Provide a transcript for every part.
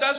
10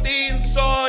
300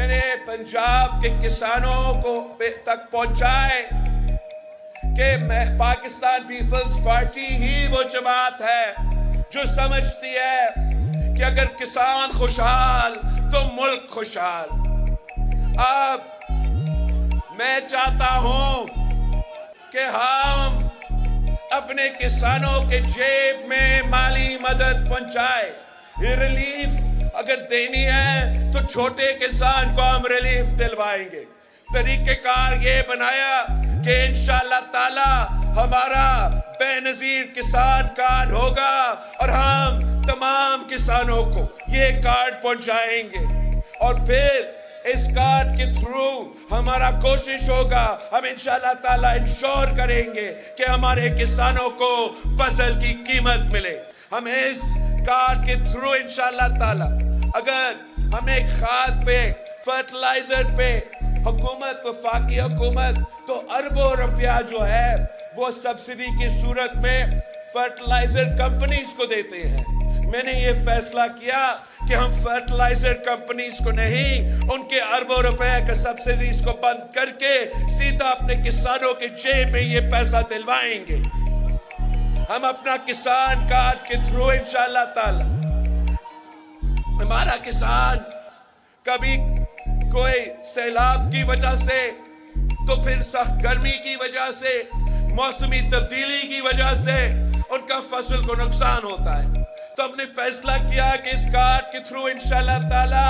میں نے پنجاب کے کسانوں کو تک پہنچائے کہ پاکستان پیپلز پارٹی ہی وہ جماعت ہے جو سمجھتی ہے کہ اگر کسان خوشحال تو ملک خوشحال. اب میں چاہتا ہوں کہ ہم اپنے کسانوں کے جیب میں مالی مدد پہنچائے. ریلیف اگر دینی ہے تو چھوٹے کسان کو ہم ریلیف دلوائیں گے. طریقہ کار یہ بنایا کہ انشاءاللہ تعالی ہمارا بے نظیر کسان کارڈ ہوگا اور ہم تمام کسانوں کو یہ کارڈ پہنچائیں گے. اور پھر اس کارڈ کے تھرو ہمارا کوشش ہوگا, ہم انشاءاللہ تعالی انشور کریں گے کہ ہمارے کسانوں کو فصل کی قیمت ملے. ہم اس کارڈ کے تھرو انشاءاللہ تعالی اگر ہمیں کھاد پہ, فرٹیلائزر پہ حکومت, وفاقی حکومت تو اربوں روپیہ جو ہے وہ سبسڈی کی صورت میں فرٹیلائزر کمپنیز کو دیتے ہیں. میں نے یہ فیصلہ کیا کہ ہم فرٹیلائزر کمپنیز کو نہیں, ان کے اربوں روپے کا سبسڈیز کو بند کر کے سیدھا اپنے کسانوں کے جیب میں یہ پیسہ دلوائیں گے. ہم اپنا کسان کارڈ کے تھرو انشاءاللہ تعالی ہمارا کسان کبھی کوئی سیلاب کی وجہ سے, تو پھر سخت گرمی کی وجہ سے, موسمی تبدیلی کی وجہ سے ان کا فصل کو نقصان ہوتا ہے. تو ہم نے فیصلہ کیا کہ اس کارڈ کے تھرو انشاءاللہ تعالی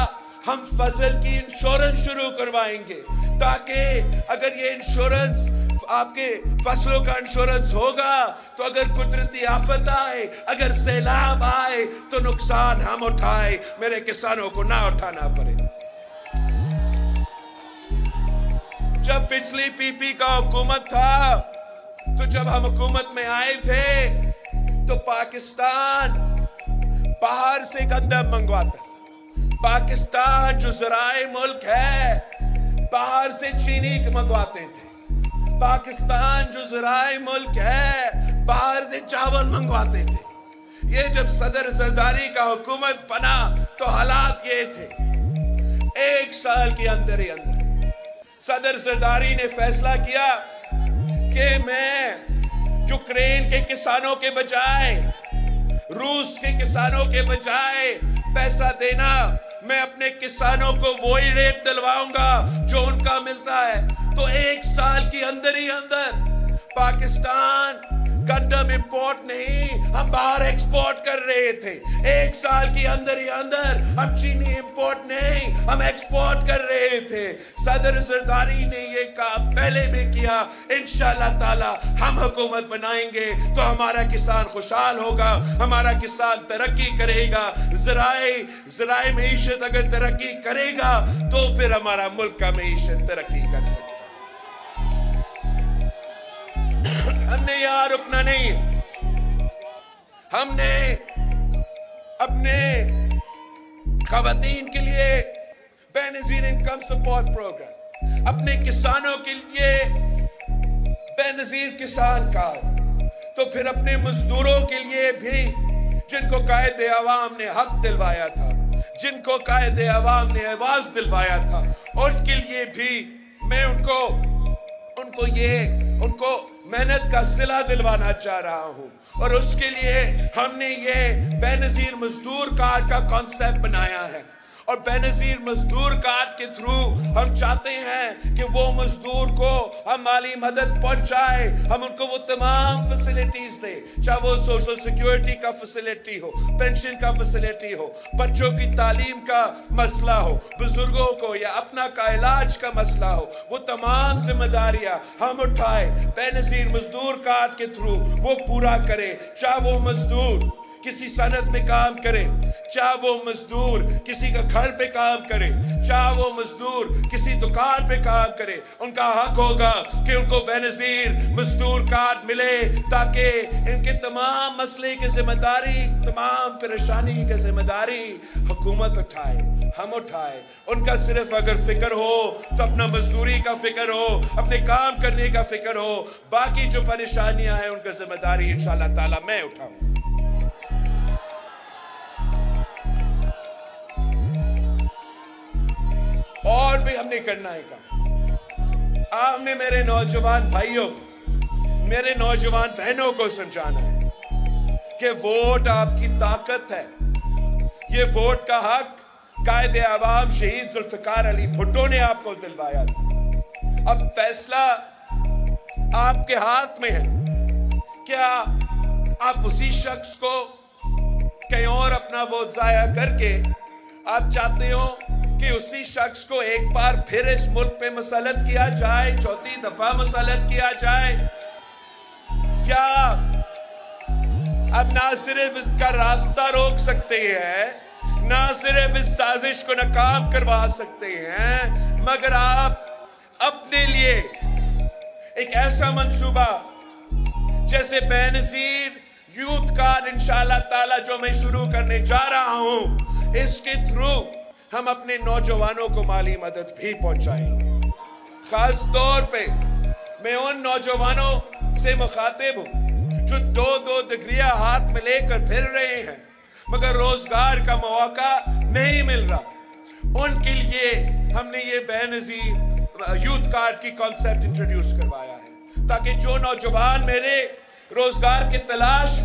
ہم فصل کی انشورنس شروع کروائیں گے, تاکہ اگر یہ انشورنس, آپ کے فصلوں کا انشورنس ہوگا تو اگر قدرتی آفت آئے, اگر سیلاب آئے تو نقصان ہم اٹھائے, میرے کسانوں کو نہ اٹھانا پڑے. جب پچھلی پی پی کا حکومت تھا, تو جب ہم حکومت میں آئے تھے تو پاکستان باہر سے گندم منگواتا تھا. پاکستان جو زرعی ملک ہے باہر سے چینی منگواتے تھے. پاکستان جو زرعی ملک ہے باہر سے چاول منگواتے تھے. یہ جب صدر زرداری کا حکومت بنا تو حالات یہ تھے. 1 سال کے اندر ہی اندر صدر زرداری نے فیصلہ کیا کہ میں یوکرین کے کسانوں کے بجائے, روس کے کسانوں کے بجائے پیسہ دینا, میں اپنے کسانوں کو وہی ریٹ دلواؤں گا جو ان کا ملتا ہے. تو 1 سال کے اندر ہی اندر پاکستان گندم امپورٹ نہیں, ہم باہر ایکسپورٹ کر رہے تھے. 1 سال کے اندر ہی اندر ہم چینی امپورٹ نہیں, ہم ایکسپورٹ کر رہے تھے. صدر زرداری نے یہ کام پہلے بھی کیا. انشاءاللہ تعالی ہم حکومت بنائیں گے تو ہمارا کسان خوشحال ہوگا, ہمارا کسان ترقی کرے گا. زرعی معیشت اگر ترقی کرے گا تو پھر ہمارا ملک کا معیشت ترقی کر سکتا. ہم نے یہاں رکنا نہیں. ہم نے اپنے خواتین کے لیے بے نظیر انکم سپورٹ پروگرام, اپنے کسانوں کے لیے بے نظیر کسان کارڈ, تو پھر اپنے مزدوروں کے لیے بھی جن کو قائد عوام نے حق دلوایا تھا, جن کو قائد عوام نے آواز دلوایا تھا, ان کے لیے بھی میں ان کو محنت کا صلہ دلوانا چاہ رہا ہوں. اور اس کے لیے ہم نے یہ بے نظیر مزدور کارڈ کا کانسیپٹ بنایا ہے. اور بے نظیر مزدور کارڈ کے تھرو ہم چاہتے ہیں کہ وہ مزدور کو ہم مالی مدد پہنچائے, ہم ان کو وہ تمام فیسلٹیز دیں, چاہے وہ سوشل سیکیورٹی کا فیسلٹی ہو, پینشن کا فیسلٹی ہو, بچوں کی تعلیم کا مسئلہ ہو, بزرگوں کو یا اپنا کا علاج کا مسئلہ ہو, وہ تمام ذمہ داریاں ہم اٹھائے. بے نظیر مزدور کارڈ کے تھرو وہ پورا کرے, چاہے وہ مزدور کسی صنعت میں کام کرے, چاہے وہ مزدور کسی کا گھر پہ کام کرے, چاہے وہ مزدور کسی دکان پہ کام کرے, ان کا حق ہوگا کہ ان کو بے نظیر مزدور کارڈ ملے, تاکہ ان کے تمام مسئلے کی ذمہ داری, تمام پریشانی کی ذمہ داری حکومت اٹھائے, ہم اٹھائے. ان کا صرف اگر فکر ہو تو اپنا مزدوری کا فکر ہو, اپنے کام کرنے کا فکر ہو, باقی جو پریشانیاں ہیں ان کا ذمہ داری انشاءاللہ تعالی میں اٹھاؤں. اور بھی ہم نے کرنا ہے کام. آپ نے میرے نوجوان بھائیوں کو، میرے نوجوان بہنوں کو سمجھانا ہے کہ ووٹ آپ کی طاقت ہے. یہ ووٹ کا حق قائد عوام شہید ذوالفقار علی بھٹو نے آپ کو دلوایا تھا. اب فیصلہ آپ کے ہاتھ میں ہے. کیا آپ اسی شخص کو کہیں اور اپنا ووٹ ضائع کر کے آپ چاہتے ہو کہ اسی شخص کو ایک بار پھر اس ملک پہ مسلط کیا جائے، چوتھی دفعہ مسلط کیا جائے؟ یا اب نہ صرف اس کا راستہ روک سکتے ہیں، نہ صرف اس سازش کو ناکام کروا سکتے ہیں، مگر آپ اپنے لیے ایک ایسا منصوبہ جیسے بے نظیر یوتھ کارڈ انشاءاللہ تعالی جو میں شروع کرنے جا رہا ہوں، اس کے تھرو ہم اپنے نوجوانوں کو مالی مدد بھی پہنچائیں گے. خاص طور پہ میں ان نوجوانوں سے مخاطب ہوں جو دو ڈگریاں ہاتھ میں لے کر پھر رہے ہیں مگر روزگار کا موقع نہیں مل رہا. ان کے لیے ہم نے یہ بے نظیر یوتھ کارڈ کی کانسیپٹ انٹروڈیوس کروایا ہے تاکہ جو نوجوان میرے روزگار کی تلاش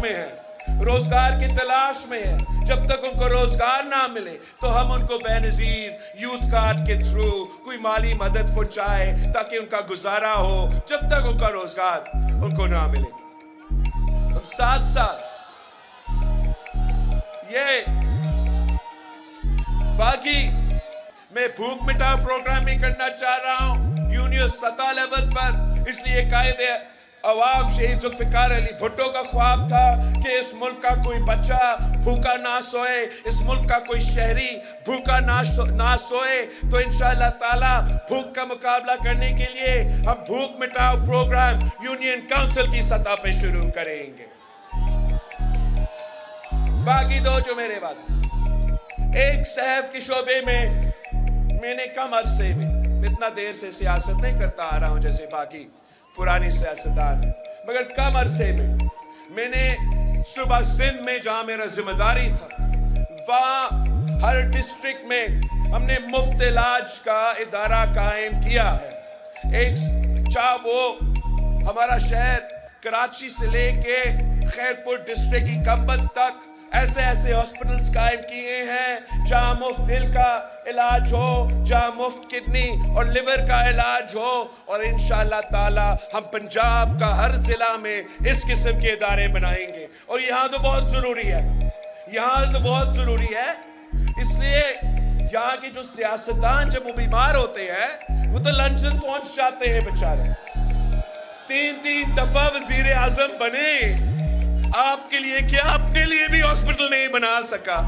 میں ہیں، جب تک ان کو روزگار نہ ملے تو ہم ان کو بے نظیر یوتھ کارڈ کے تھرو کوئی مالی مدد پہنچائے تاکہ ان کا گزارا ہو جب تک ان کا روزگار ان کو نہ ملے. اب ساتھ ساتھ یہ باقی میں بھوک مٹاؤ پروگرام بھی کرنا چاہ رہا ہوں یونین سطح لیول پر. اس لیے قائد عوام شہید ذوالفقار علی بھٹو کا خواب تھا کہ اس ملک کا کوئی بچہ بھوکا نہ سوئے، اس ملک کا کوئی شہری بھوکا نہ سوئے. تو انشاءاللہ تعالی بھوک کا مقابلہ کرنے کے لیے ہم بھوک مٹاؤ پروگرام یونین کونسل کی سطح پہ شروع کریں گے. باقی دو جو میرے بعد، ایک صحت کے شعبے میں نے کم عرصے میں، اتنا دیر سے سیاست نہیں کرتا آ رہا ہوں جیسے باقی پرانی سیاستدان ہے، مگر کم عرصے میں نے صوبہ سندھ میں جہاں میرا ذمہ داری تھا وہاں ہر ڈسٹرکٹ میں ہم نے مفت علاج کا ادارہ قائم کیا ہے. ایک چاہے وہ ہمارا شہر کراچی سے لے کے خیرپور ڈسٹرکٹ کی کمبت تک ایسے ہاسپٹلز قائم کیے ہیں جہاں مفت دل کا علاج ہو، جہاں مفت کڈنی اور لیور کا علاج ہو. اور انشاءاللہ تعالی ہم پنجاب کا ہر ضلع میں اس قسم کے ادارے بنائیں گے. اور یہاں تو بہت ضروری ہے، اس لیے یہاں کے جو سیاستدان جب وہ بیمار ہوتے ہیں وہ تو لندن پہنچ جاتے ہیں بیچارے، 3 دفعہ وزیر اعظم بنے، آپ کے لیے کیا اپنے لیے بھی ہاسپٹل نہیں بنا سکا.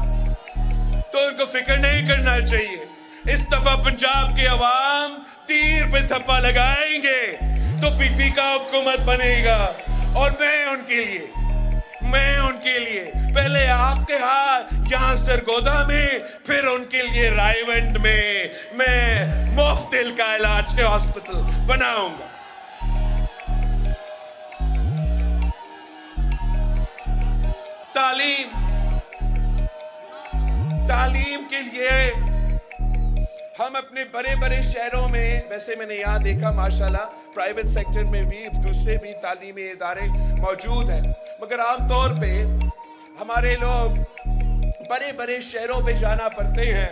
تو ان کو فکر نہیں کرنا چاہیے. اس دفعہ پنجاب کے عوام تیر پہ تھپا لگائیں گے تو پی پی کا حکومت بنے گا. اور میں ان کے لیے پہلے آپ کے ہاتھ یہاں سرگودا میں، پھر ان کے لیے رائے ونڈ میں مفت دل کا علاج کے ہاسپٹل بناؤں گا. تعلیم کے لیے ہم اپنے بڑے شہروں میں، ویسے میں نے یہاں دیکھا ماشاءاللہ پرائیویٹ سیکٹر میں بھی دوسرے بھی تعلیمی ادارے موجود ہیں، مگر عام طور پہ ہمارے لوگ بڑے شہروں پہ جانا پڑتے ہیں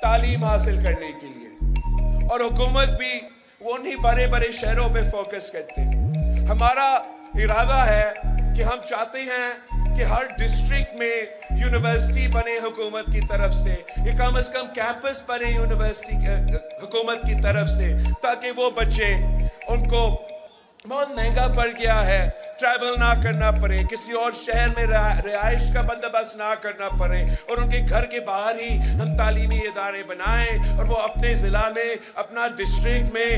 تعلیم حاصل کرنے کے لیے، اور حکومت بھی وہ انہی بڑے شہروں پہ فوکس کرتے ہیں. ہمارا ارادہ ہے کہ ہم چاہتے ہیں کہ ہر ڈسٹرکٹ میں یونیورسٹی بنے حکومت کی طرف سے، یا کم از کم کیمپس بنے یونیورسٹی حکومت کی طرف سے، تاکہ وہ بچے، ان کو بہت مہنگا پڑ گیا ہے، ٹریول نہ کرنا پڑے، کسی اور شہر میں رہائش کا بندوبست نہ کرنا پڑے، اور ان کے گھر کے باہر ہی ہم تعلیمی ادارے بنائیں اور وہ اپنے ضلع میں، اپنا ڈسٹرکٹ میں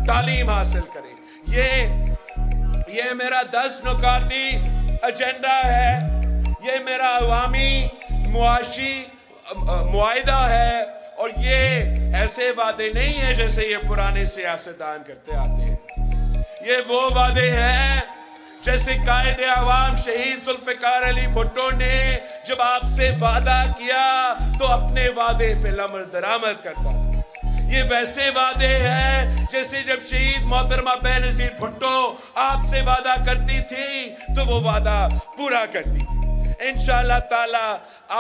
تعلیم حاصل کریں. یہ میرا 10 نکاتی ایجنڈا ہے، یہ میرا عوامی معاشی معاہدہ ہے، اور یہ ایسے وعدے نہیں ہیں جیسے یہ پرانے سیاستدان کرتے آتے ہیں. یہ وہ وعدے ہیں جیسے قائد عوام شہید ذوالفقار علی بھٹو نے جب آپ سے وعدہ کیا تو اپنے وعدے پہ لمر درآمد کرتا تھا. یہ ویسے وعدے ہیں جیسے جب شہید محترمہ بینظیر بھٹو آپ سے وعدہ کرتی تھی تو وہ وعدہ پورا کرتی تھی. انشاءاللہ تعالی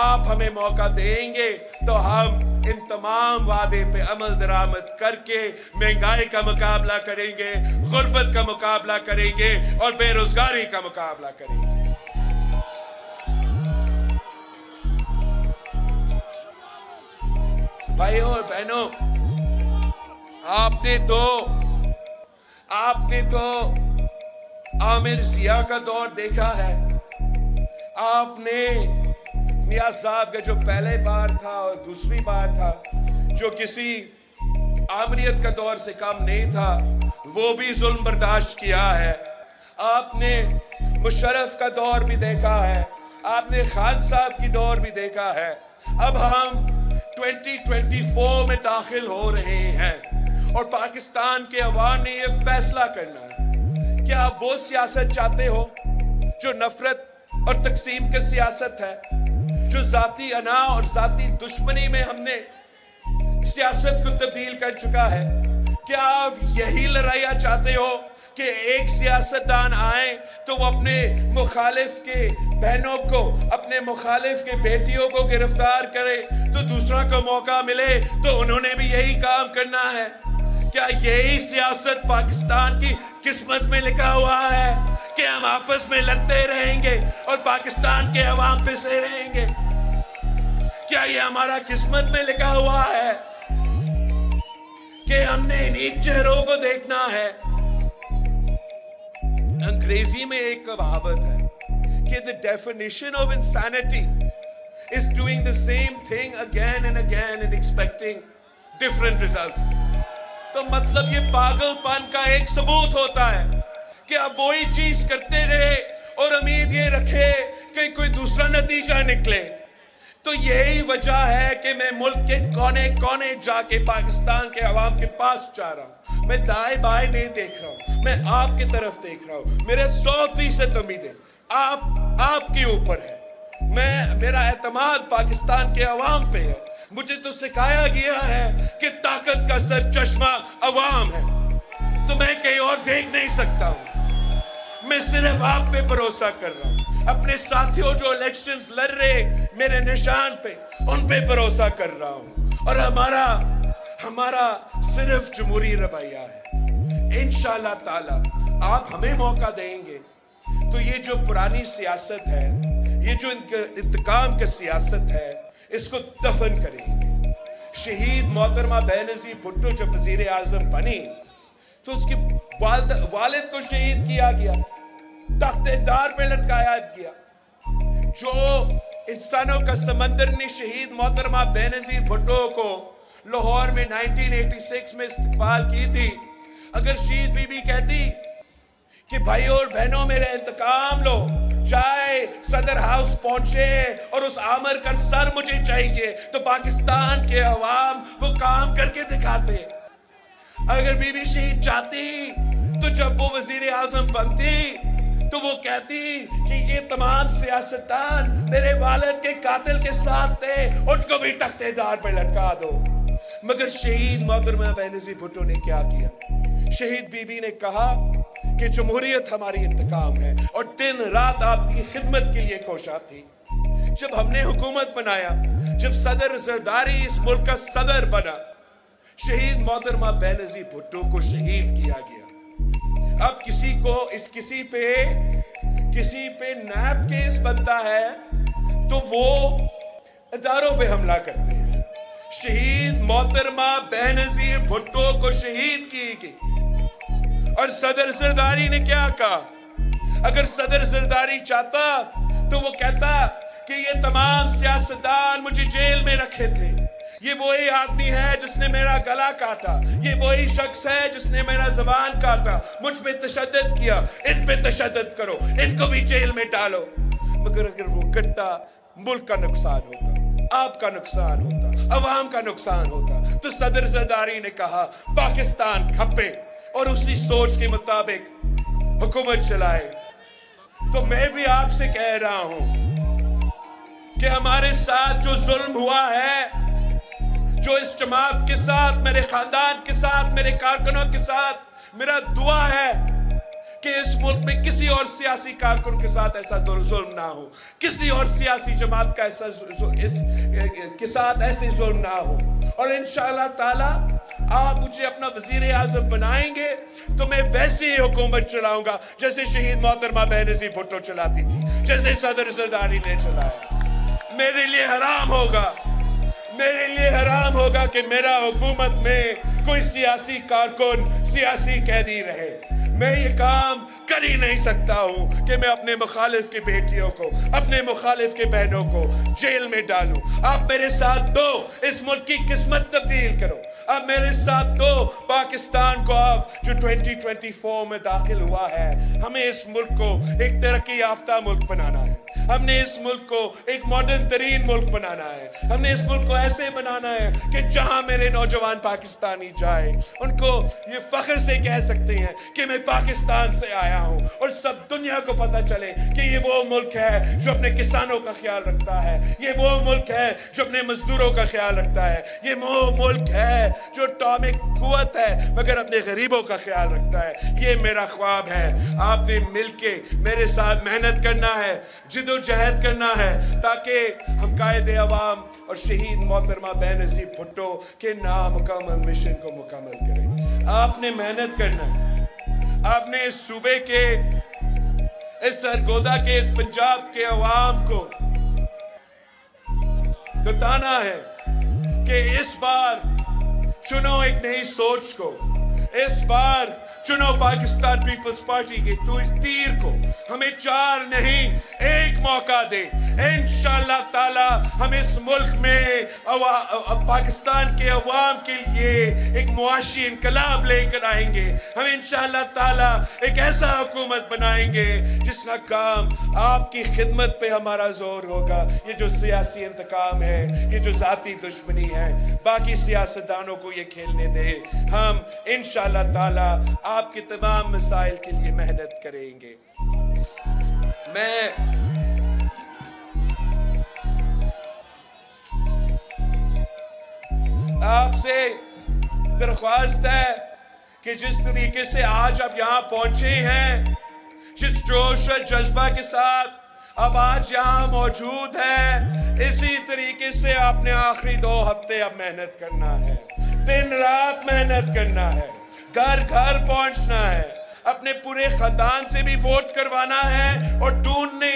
آپ ہمیں موقع دیں گے تو ہم ان تمام وعدے پہ عمل درآمد کر کے مہنگائی کا مقابلہ کریں گے, غربت کا مقابلہ کریں گے اور بے روزگاری کا مقابلہ کریں گے. بھائیوں اور بہنوں, آپ نے تو عامر ضیاء کا دور دیکھا ہے. آپ نے میاں صاحب کا جو پہلے بار تھا اور دوسری بار تھا, جو کسی آمریت کا دور سے کم نہیں تھا, وہ بھی ظلم برداشت کیا ہے. آپ نے مشرف کا دور بھی دیکھا ہے, آپ نے خان صاحب کی دور بھی دیکھا ہے. اب ہم 2024 میں داخل ہو رہے ہیں اور پاکستان کے عوام نے یہ فیصلہ کرنا ہے کہ آپ وہ سیاست چاہتے ہو جو نفرت اور تقسیم کی سیاست ہے, جو ذاتی انا اور ذاتی دشمنی میں ہم نے سیاست کو تبدیل کر چکا ہے. کیا آپ یہی لڑائیاں چاہتے ہو کہ ایک سیاستدان آئیں تو وہ اپنے مخالف کے بہنوں کو, اپنے مخالف کے بیٹیوں کو گرفتار کرے تو دوسرا کو موقع ملے تو انہوں نے بھی یہی کام کرنا ہے؟ کیا یہی سیاست پاکستان کی قسمت میں لکھا ہوا ہے کہ ہم آپس میں لڑتے رہیں گے اور پاکستان کے عوام پہ سے رہیں گے؟ کیا یہ ہمارا قسمت میں لکھا ہوا ہے کہ ہم نے انہیں چہروں کو دیکھنا ہے؟ انگریزی میں ایک کہاوت ہے کہ the definition of insanity is doing the same thing again and again and expecting different results. تو مطلب یہ پاگل پن کا ایک ثبوت ہوتا ہے کہ آپ وہی چیز کرتے رہے اور امید یہ رکھے کہ کوئی دوسرا نتیجہ نکلے. تو یہی وجہ ہے کہ میں ملک کے کونے کونے جا کے پاکستان کے عوام کے پاس جا رہا ہوں. میں دائیں بائیں نہیں دیکھ رہا ہوں, میں آپ کی طرف دیکھ رہا ہوں. میرے 100% امیدیں آپ کے اوپر ہے. میرا اعتماد پاکستان کے عوام پہ ہے. مجھے تو سکھایا گیا ہے کہ طاقت کا سرچشمہ عوام ہے, تو میں کہیں اور دیکھ نہیں سکتا ہوں. میں صرف آپ پہ بھروسہ کر رہا ہوں. اپنے ساتھیوں جو الیکشنز لڑ رہے میرے نشان پہ, ان پہ بھروسہ کر رہا ہوں. اور ہمارا صرف جمہوری رویہ ہے. انشاءاللہ تعالی آپ ہمیں موقع دیں گے تو یہ جو پرانی سیاست ہے, یہ جو انتقام کی سیاست ہے, اس کو دفن کریں گے. شہید محترمہ بینظیر بھٹو جب وزیر اعظم بنی تو اس کے والد کو شہید کیا گیا, تخت دار پہ لٹکایا گیا. جو انسانوں کا سمندر نے شہید محترمہ بینظیر بھٹو کو لاہور میں 1986 میں استقبال کی تھی, اگر شہید بی بی کہتی کہ بھائیوں اور بہنوں میرے انتقام لو, چاہے صدر ہاؤس پہنچے اور اس عامر کا سر مجھے چاہیے, تو پاکستان کے عوام وہ کام کر کے دکھاتے. اگر بی بی شہید چاہتی تو جب وہ وزیر اعظم بنتی تو وہ کہتی کہ یہ تمام سیاستدان میرے والد کے قاتل کے ساتھ تھے, ان کو بھی تخت دار پہ لٹکا دو. مگر شہید محترمہ بینظیر بھٹو نے کیا کیا؟ شہید بی بی نے کہا کہ جمہوریت ہماری انتقام ہے, اور دن رات آپ کی خدمت کے لیے کوشاں تھی. جب ہم نے حکومت بنایا, جب صدر زرداری اس ملک کا صدر بنا, شہید محترمہ بینظیر بھٹو کو شہید کیا گیا. اب کسی پہ نیب کیس بنتا ہے تو وہ اداروں پہ حملہ کرتے ہیں. شہید محترمہ بینظیر بھٹو کو شہید کی گئی. اور صدر زرداری نے کیا کہا؟ اگر صدر زرداری چاہتا تو وہ کہتا کہ یہ تمام سیاستدان مجھے جیل میں رکھے تھے, یہ وہی آدمی ہے جس نے میرا گلا کاٹا, یہ وہی شخص ہے جس نے میرا زبان کاٹا, مجھ پہ تشدد کیا, ان پہ تشدد کرو, ان کو بھی جیل میں ڈالو. مگر اگر وہ کرتا, ملک کا نقصان ہوتا, آپ کا نقصان ہوتا, عوام کا نقصان ہوتا. تو صدر زرداری نے کہا پاکستان کھپے اور اسی سوچ کے مطابق حکومت چلائے. تو میں بھی آپ سے کہہ رہا ہوں کہ ہمارے ساتھ جو ظلم ہوا ہے, جو اس جماعت کے ساتھ, میرے خاندان کے ساتھ, میرے کارکنوں کے ساتھ میرا دعا ہے کہ اس ملک میں کسی اور سیاسی کارکن کے ساتھ ایسا ظلم نہ ہو, کسی اور سیاسی جماعت کا کے ساتھ ایسے ظلم نہ ہو. اور انشاءاللہ تعالی آپ مجھے اپنا وزیر اعظم بنائیں گے تو میں ویسی ہی حکومت چلاؤں گا جیسے شہید محترمہ بینظیر بھٹو چلاتی تھی, جیسے صدر زرداری نے چلایا. میرے لیے حرام ہوگا کہ میرا حکومت میں کوئی سیاسی کارکن, سیاسی قیدی رہے. میں یہ کام کر ہی نہیں سکتا ہوں کہ میں اپنے مخالف کی بیٹیوں کو, اپنے مخالف کے بہنوں کو جیل میں ڈالوں. آپ میرے ساتھ دو, اس ملک کی قسمت تبدیل کرو. آپ میرے ساتھ دو, پاکستان کو آپ جو 2024 میں داخل ہوا ہے, ہمیں اس ملک کو ایک ترقی یافتہ ملک بنانا ہے. ہم نے اس ملک کو ایک ماڈرن ترین ملک بنانا ہے. ہم نے اس ملک کو ایسے بنانا ہے کہ جہاں میرے نوجوان پاکستانی جائے ان کو یہ فخر سے کہہ سکتے ہیں کہ میں پاکستان سے آیا ہوں, اور سب دنیا کو پتہ چلے کہ یہ وہ ملک ہے جو اپنے کسانوں کا خیال رکھتا ہے, یہ وہ ملک ہے جو اپنے مزدوروں کا خیال رکھتا ہے, یہ وہ ملک ہے جو اٹامک قوت ہے مگر اپنے غریبوں کا خیال رکھتا ہے. یہ میرا خواب ہے. آپ نے مل کے میرے ساتھ محنت کرنا ہے, جد و جہد کرنا ہے تاکہ ہم قائد عوام اور شہید محترمہ بینظیر بھٹو کے نامکمل مشن کو مکمل کریں. آپ نے محنت کرنا ہے. آپ نے اس صوبے کے, اس سرگودا کے, اس پنجاب کے عوام کو بتانا ہے کہ اس بار چنو ایک نئی سوچ کو, اس بار چنو پاکستان پیپلز پارٹی کے تیر کو. ہمیں 4 نہیں 1 موقع دے. انشاءاللہ تعالی ہم اس ملک میں پاکستان کے عوام کے لیے ایک معاشی انقلاب لے کر آئیں گے. ہم انشاءاللہ تعالی ایک ایسا حکومت بنائیں گے جس کا کام آپ کی خدمت پہ ہمارا زور ہوگا. یہ جو سیاسی انتقام ہے, یہ جو ذاتی دشمنی ہے, باقی سیاستدانوں کو یہ کھیلنے دے. ہم انشاءاللہ تعالی آپ کے تمام مسائل کے لیے محنت کریں گے. میں آپ سے درخواست ہے کہ جس طریقے سے آج آپ یہاں پہنچے ہیں, جس جوش اور جذبہ کے ساتھ اب آج یہاں موجود ہیں, اسی طریقے سے آپ نے آخری 2 ہفتے اب محنت کرنا ہے, دن رات محنت کرنا ہے, گھر گھر پہنچنا ہے, اپنے پورے خاندان سے بھی ووٹ کروانا ہے, اور ڈھونڈنے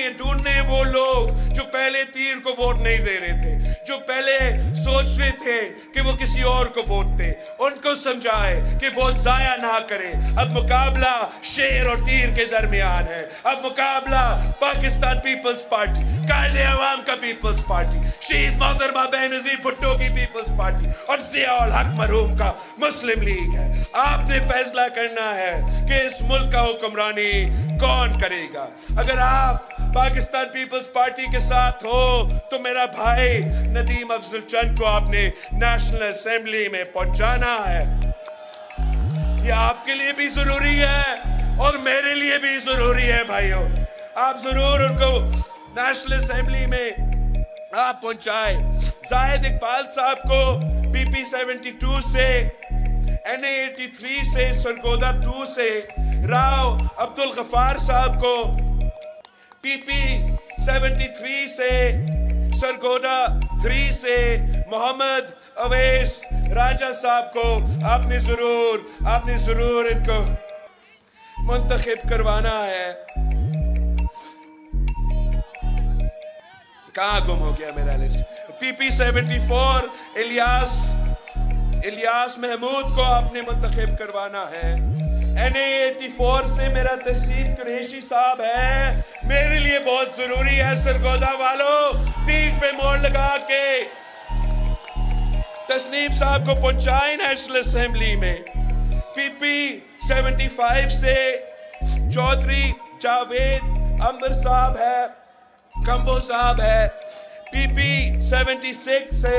وہ لوگ جو پہلے تیر کو ووٹ نہیں دے رہے تھے, جو پہلے سوچ رہے تھے کہ وہ کسی اور کو ووٹ دے, ان کو سمجھائے کہ ووٹ ضائع نہ کرے. اب مقابلہ شیر اور تیر کے درمیان ہے. اب مقابلہ پاکستان پیپلز پارٹی, قائد عوام کا پیپلز پارٹی, شہید محترمہ بینظیر بھٹو کی پیپلز پارٹی اور ضیاء الحق مرحوم کا مسلم لیگ ہے. آپ نے فیصلہ کرنا ہے کہ اس ملک کا حکمرانی کون کرے گا. اگر آپ پاکستان پیپلز پارٹی کے ساتھ ہو تو میرا بھائی ندیم افضل چند کو آپ نے نیشنل اسمبلی میں پہنچانا ہے. یہ آپ کے لیے بھی ضروری ہے اور میرے لیے بھی ضروری ہے بھائیوں. آپ ضرور ان کو نیشنل اسمبلی میں آپ پہنچائے. زاہد اقبال صاحب کو پی پی 72 سے, NA 83 سے, سرگودا 2 سے, راو عبدالغفار صاحب کو پی پی 73 سے, سرگودا 3 سے, محمد اویس راجہ صاحب کو آپ نے ضرور ان کو منتخب کروانا ہے. کہاں گم ہو گیا میرا لسٹ؟ پی پی 74 الیاس محمود کو آپ نے منتخب کروانا ہے. NA 84 سے میرا تسلیم قریشی صاحب ہے, میرے لیے بہت ضروری ہے. سرگودا والوں تیغ پہ موڑ لگا کے تسلیم صاحب کو پہنچائیں نیشنل اسمبلی میں. پی پی 75 سے چودھری جاوید امبر صاحب ہے, کمبو صاحب ہے. پی پی 76 سے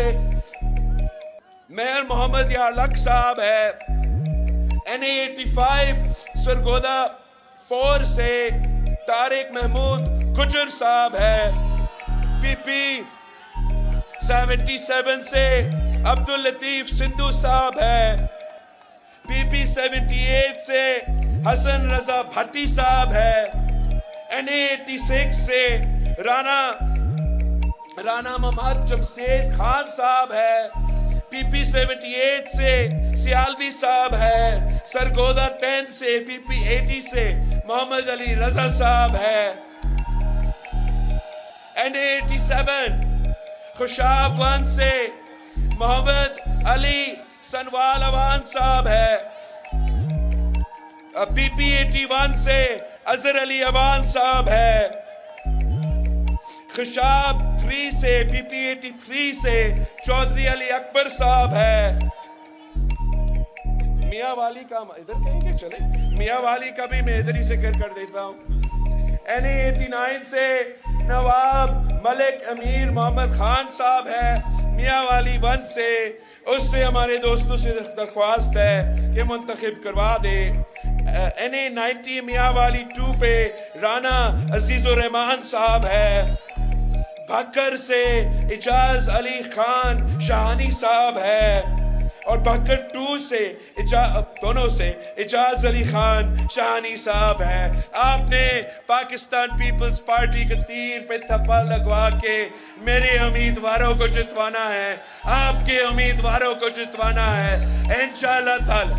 میر محمد یارلک صاحب ہے. NA 85 سرگودا 4 سے طارق محمود گجر صاحب ہے. پی پی 77 سے عبد اللطیف سندھو صاحب ہے. PP 78 سے حسن رضا بھٹی صاحب ہے. NA 86 سے رانا محمد جمشید خان صاحب ہے. PP 78 سے سیالوی صاحب ہے. سرگودا 10 سے PP 80 سے محمد علی رضا صاحب ہے. NA 87 خوشاب 1 سے محمد علی سنوال اوان صاحب ہے. PP 81 سے اظہر علی اوان صاحب ہے. خشاب 3 سے PP 83 سے چودھری علی اکبر صاحب ہے. میاں والی کا ادھر کہیں گے چلے, میاں والی کا بھی میں ادھر ہی ذکر کر دیتا ہوں. NA 89 سے نواب ملک امیر محمد خان صاحب ہے. میاں والی 1 سے اس سے ہمارے دوستوں سے درخواست ہے کہ منتخب کروا دے. NA 90 میاں والی 2 پہ رانا عزیز الرحمان صاحب ہے. بھکر سے اجاز علی خان شاہانی صاحب ہے. اور بھکر 2 سے دونوں سے اجاز علی خان شاہانی صاحب ہے. آپ نے پاکستان پیپلز پارٹی کے تیر پہ تھپا لگوا کے میرے امیدواروں کو جتوانا ہے, آپ کے امیدواروں کو جتوانا ہے انشاءاللہ تعالی.